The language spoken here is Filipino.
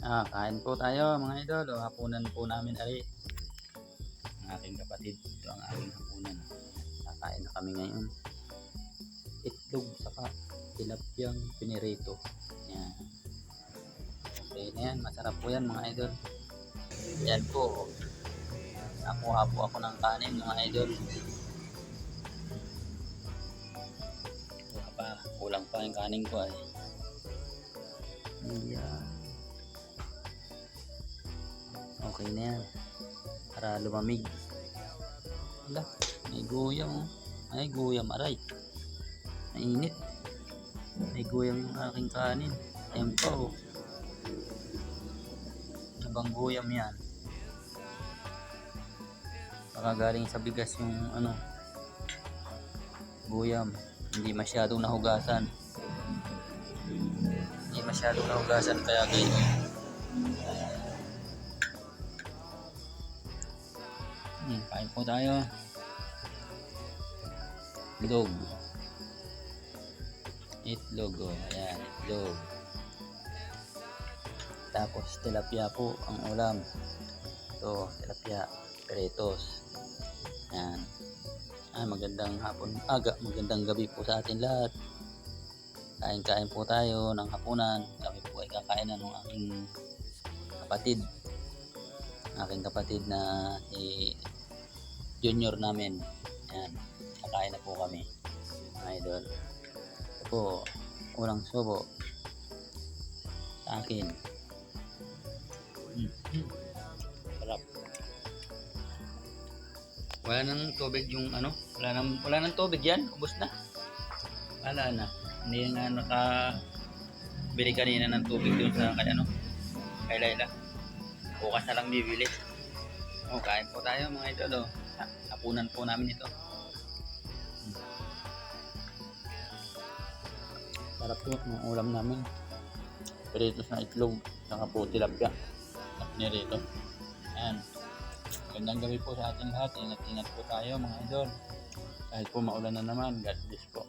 Kain po tayo mga idol. O, hapunan po namin ari. Ang aking kapatid. Ito ang aking hapunan. Kakain na kami ngayon. Itlog saka tilapiyang pinirito. Yan. Okay na yan. Masarap po yan mga idol. Yan po. Nakuha po ako ng kanin mga idol. Kulang pa yung kanin ko ay. Yan. Okay na yan. Para lumamig. Wala. May guyam. Ay guyam aray. Mainit. May guyam yung aking kanin. Ayan pa oh. Ibang guyam yan. Baka galing sa bigas yung ano. Guyam. Hindi masyadong nahugasan. Hindi masyadong nahugasan kaya ganyan. Kain po tayo. Itlog. Itlog oh. Ayan, itlog. Tapos tilapia po ang ulam. Ito, tilapia. Peritos. Ayan. Magandang hapon. Magandang gabi po sa atin lahat. Kain-kain po tayo ng hapunan. Kami po ay kakainan ng aking kapatid. Aking kapatid na si junior namin. Ayan. Kakain na po kami. Mga idol. Ito po. Unang subo. Sa akin. Sarap. Wala nang tubig yung ano. Wala nang tubig yan. Ubus na. Wala na. Hindi nga nakabili kanina ng tubig doon sa kay Layla. Bukas na lang bibili. Kain po tayo mga idol. Hapunan po namin ito. Sarap po ng ulam namin. Peritos na itlog. Saka po tilapia. Nirito. Ayan. Magandang gabi po sa ating lahat. Ingat-ingat po tayo mga idol. Kahit po maulan na naman. God bless po.